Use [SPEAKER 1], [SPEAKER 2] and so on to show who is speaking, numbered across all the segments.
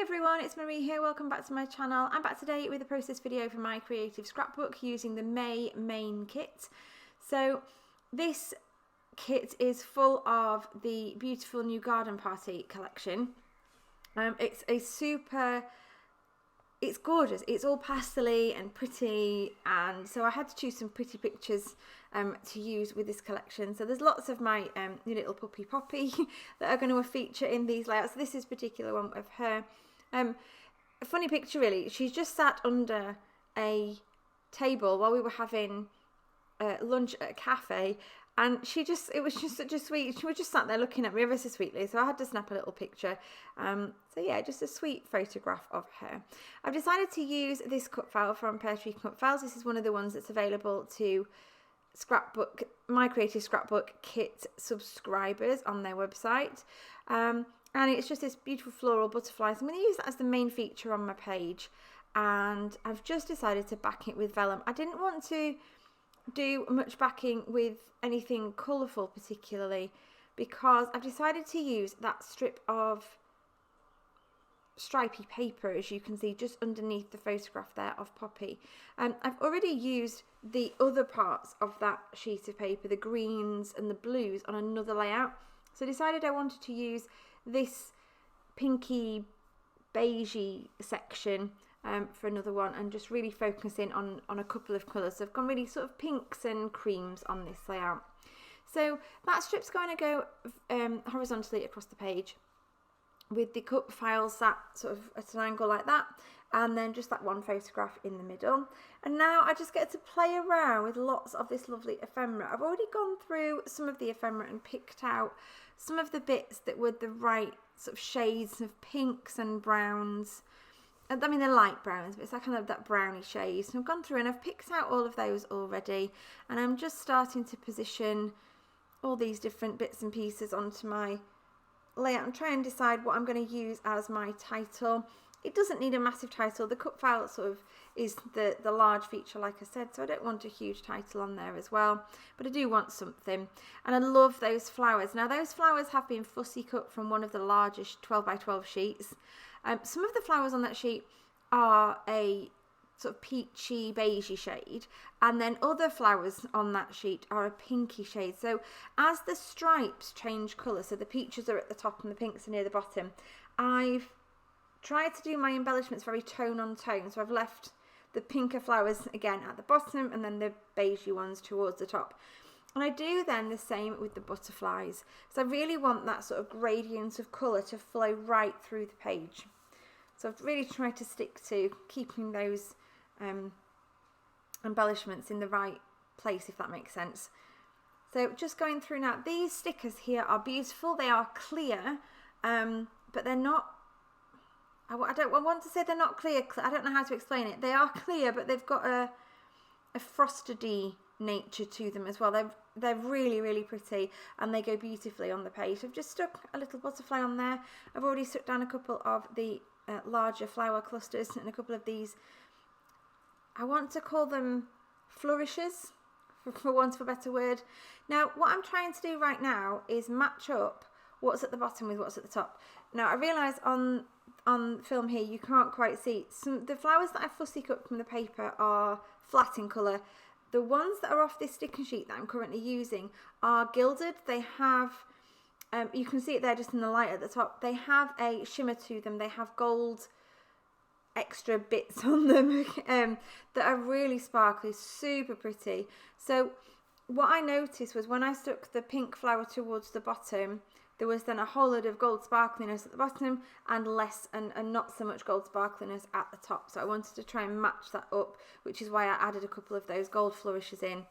[SPEAKER 1] everyone, it's Marie here. Welcome back to my channel. I'm back today with a process video for my creative scrapbook using the May main kit. So this kit is full of the beautiful new garden party collection. It's gorgeous. It's all pastel-y and pretty, and so I had to choose some pretty pictures to use with this collection. So there's lots of my new little puppy Poppy that are going to feature in these layouts. So this is a particular one of her. A funny picture really. She's just sat under a table while we were having lunch at a cafe, and it was just such a sweet, she was just sat there looking at me ever so sweetly, so I had to snap a little picture. So yeah, just a sweet photograph of her. I've decided to use this cut file from Pear Tree Cut Files. This is one of the ones that's available to Scrapbook, my creative scrapbook kit subscribers on their website. And it's just this beautiful floral butterfly. So I'm going to use that as the main feature on my page, and I've just decided to back it with vellum. I didn't want to do much backing with anything colourful particularly, because I've decided to use that strip of stripy paper, as you can see just underneath the photograph there of Poppy. I've already used the other parts of that sheet of paper, the greens and the blues, on another layout, so I decided I wanted to use this pinky beigey section for another one, and just really focusing on a couple of colours. So I've gone really sort of pinks and creams on this layout. So that strip's going to go horizontally across the page with the cut files sat sort of at an angle like that, and then just that one photograph in the middle. And now I just get to play around with lots of this lovely ephemera. I've already gone through some of the ephemera and picked out some of the bits that were the right sort of shades of pinks and browns. I mean, they're light browns, but it's that kind of that browny shade. So I've gone through and I've picked out all of those already, and I'm just starting to position all these different bits and pieces onto my layout and try and decide what I'm going to use as my title. It doesn't need a massive title. The cut file sort of is the large feature, like I said, so I don't want a huge title on there as well, but I do want something. And I love those flowers. Now those flowers have been fussy cut from one of the largest 12 by 12 sheets. Some of the flowers on that sheet are a sort of peachy beigey shade, and then other flowers on that sheet are a pinky shade. So as the stripes change colour, so the peaches are at the top and the pinks are near the bottom, I've tried to do my embellishments very tone on tone. So I've left the pinker flowers again at the bottom and then the beigey ones towards the top. And I do then the same with the butterflies. So I really want that sort of gradient of colour to flow right through the page. So I've really tried to stick to keeping those embellishments in the right place, if that makes sense. So just going through now, these stickers here are beautiful. They are clear, but they're not, I want to say they're not clear. I don't know how to explain it. They are clear, but they've got a frosted-y nature to them as well. They're really, really pretty, and they go beautifully on the page. I've just stuck a little butterfly on there. I've already stuck down a couple of the larger flower clusters and a couple of these, I want to call them flourishes, for want of a better word. Now what I'm trying to do right now is match up what's at the bottom with what's at the top. Now I realise on film here you can't quite see, the flowers that I fussy cut from the paper are flat in colour. The ones that are off this sticker sheet that I'm currently using are gilded. They have, you can see it there just in the light at the top, they have a shimmer to them. They have gold extra bits on them that are really sparkly, super pretty. So what I noticed was when I stuck the pink flower towards the bottom, there was then a whole load of gold sparkliness at the bottom and less and not so much gold sparkliness at the top. So I wanted to try and match that up, which is why I added a couple of those gold flourishes in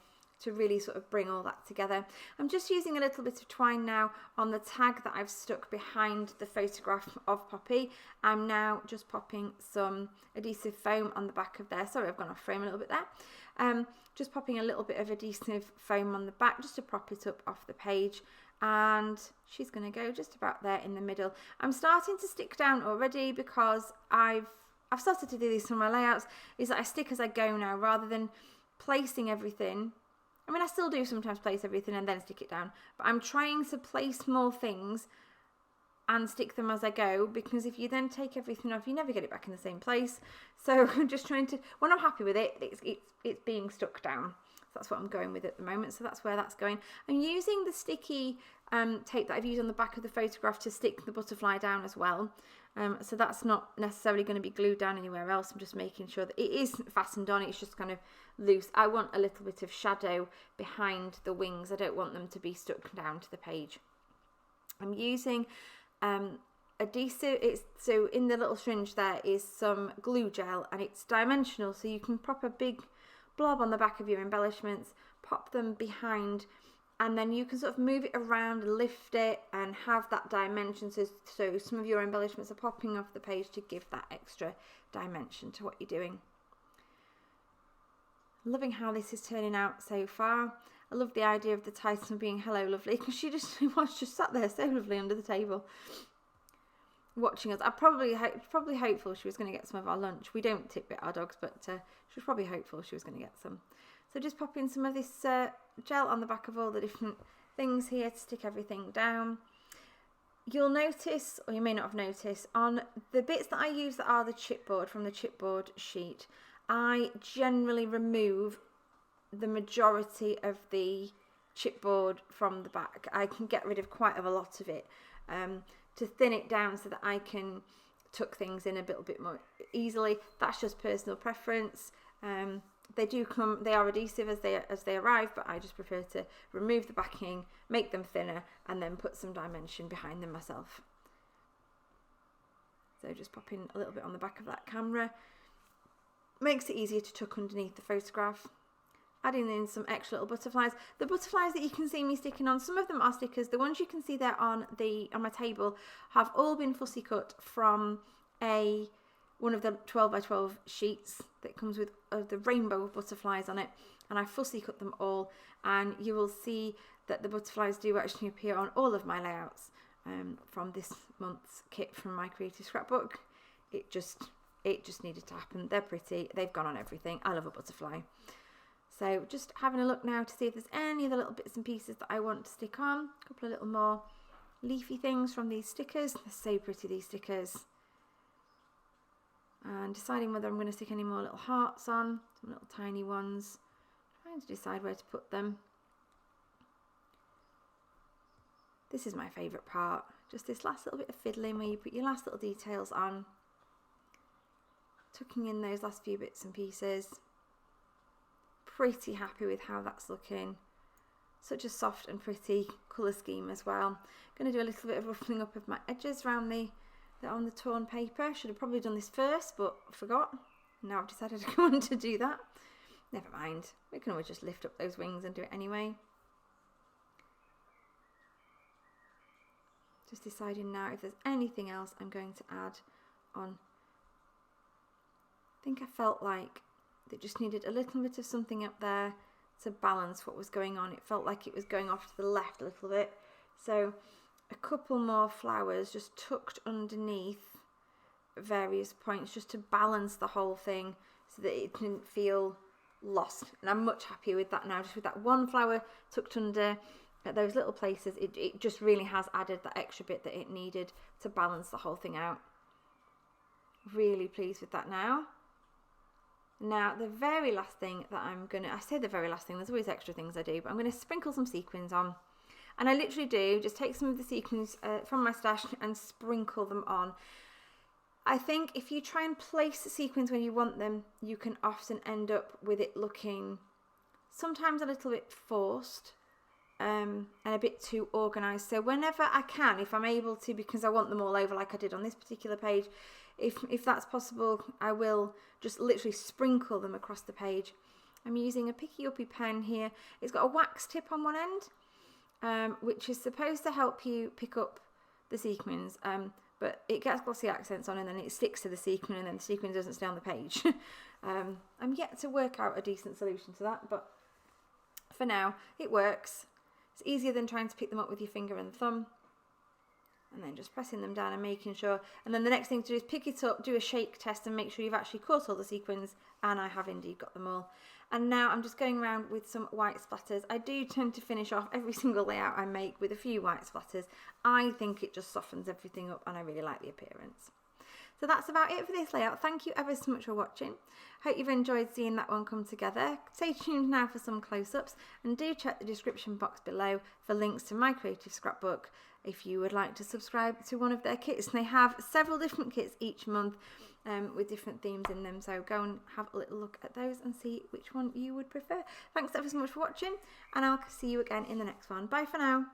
[SPEAKER 1] to really sort of bring all that together. I'm just using a little bit of twine now on the tag that I've stuck behind the photograph of Poppy. I'm now just popping some adhesive foam on the back of there. Sorry, I've gone off frame a little bit there. Just popping a little bit of adhesive foam on the back just to prop it up off the page. And she's going to go just about there in the middle. I'm starting to stick down already because I've started to do these from my layouts, is that I stick as I go now rather than placing everything. I mean, I still do sometimes place everything and then stick it down, but I'm trying to place more things and stick them as I go, because if you then take everything off, you never get it back in the same place. So I'm just trying to, when I'm happy with it, it's being stuck down. So that's what I'm going with at the moment. So that's where that's going. I'm using the sticky tape that I've used on the back of the photograph to stick the butterfly down as well. So that's not necessarily going to be glued down anywhere else. I'm just making sure that it is fastened on. It's just kind of loose. I want a little bit of shadow behind the wings. I don't want them to be stuck down to the page. I'm using adhesive. So in the little syringe there is some glue gel, and it's dimensional, so you can pop a big blob on the back of your embellishments, pop them behind, and then you can sort of move it around, lift it, and have that dimension. So some of your embellishments are popping off the page to give that extra dimension to what you're doing. Loving how this is turning out so far. I love the idea of the title being "Hello, lovely," because she just sat there so lovely under the table, watching us. I probably hopeful she was going to get some of our lunch. We don't tip our dogs, but she was probably hopeful she was going to get some. So just popping some of this gel on the back of all the different things here to stick everything down. You'll notice, or you may not have noticed, on the bits that I use that are the chipboard, from the chipboard sheet, I generally remove the majority of the chipboard from the back. I can get rid of quite a lot of it to thin it down so that I can tuck things in a little bit more easily. That's just personal preference. They are adhesive as they arrive, but I just prefer to remove the backing, make them thinner, and then put some dimension behind them myself. So just popping a little bit on the back of that camera. Makes it easier to tuck underneath the photograph. Adding in some extra little butterflies. The butterflies that you can see me sticking on, some of them are stickers. The ones you can see there on my table have all been fussy cut from one of the 12 by 12 sheets that comes with the rainbow of butterflies on it, and I fussy cut them all, and you will see that the butterflies do actually appear on all of my layouts from this month's kit from my creative scrapbook. It just needed to happen. They're pretty, they've gone on everything. I love a butterfly. So just having a look now to see if there's any other little bits and pieces that I want to stick on. A couple of little more leafy things from these stickers. They're so pretty, these stickers. And deciding whether I'm going to stick any more little hearts on, some little tiny ones. Trying to decide where to put them. This is my favourite part. Just this last little bit of fiddling where you put your last little details on. Tucking in those last few bits and pieces. Pretty happy with how that's looking. Such a soft and pretty colour scheme as well. Going to do a little bit of ruffling up of my edges around on the torn paper. Should have probably done this first, but forgot. Now I've decided to go on to do that. Never mind. We can always just lift up those wings and do it anyway. Just deciding now if there's anything else I'm going to add on. I think I felt like it just needed a little bit of something up there to balance what was going on. It felt like it was going off to the left a little bit. So a couple more flowers just tucked underneath various points just to balance the whole thing so that it didn't feel lost. And I'm much happier with that now. Just with that one flower tucked under at those little places, it just really has added that extra bit that it needed to balance the whole thing out. Really pleased with that now. Now, the very last thing that I say the very last thing, there's always extra things I do, but I'm going to sprinkle some sequins on. And I literally do, just take some of the sequins from my stash and sprinkle them on. I think if you try and place the sequins when you want them, you can often end up with it looking sometimes a little bit forced and a bit too organised. So whenever I can, if I'm able to, because I want them all over like I did on this particular page, if that's possible, I will just literally sprinkle them across the page. I'm using a Picky Uppy pen here. It's got a wax tip on one end, which is supposed to help you pick up the sequins, but it gets glossy accents on and then it sticks to the sequin and then the sequin doesn't stay on the page. I'm yet to work out a decent solution to that, but for now, it works. It's easier than trying to pick them up with your finger and thumb. and then just pressing them down and making sure. And then the next thing to do is pick it up, do a shake test and make sure you've actually caught all the sequins, and I have indeed got them all. And now I'm just going around with some white splatters. I do tend to finish off every single layout I make with a few white splatters. I think it just softens everything up and I really like the appearance. So that's about it for this layout. Thank you ever so much for watching. Hope you've enjoyed seeing that one come together. Stay tuned now for some close-ups, and do check the description box below for links to my creative scrapbook if you would like to subscribe to one of their kits. And they have several different kits each month with different themes in them, so go and have a little look at those and see which one you would prefer. Thanks ever so much for watching, and I'll see you again in the next one. Bye for now.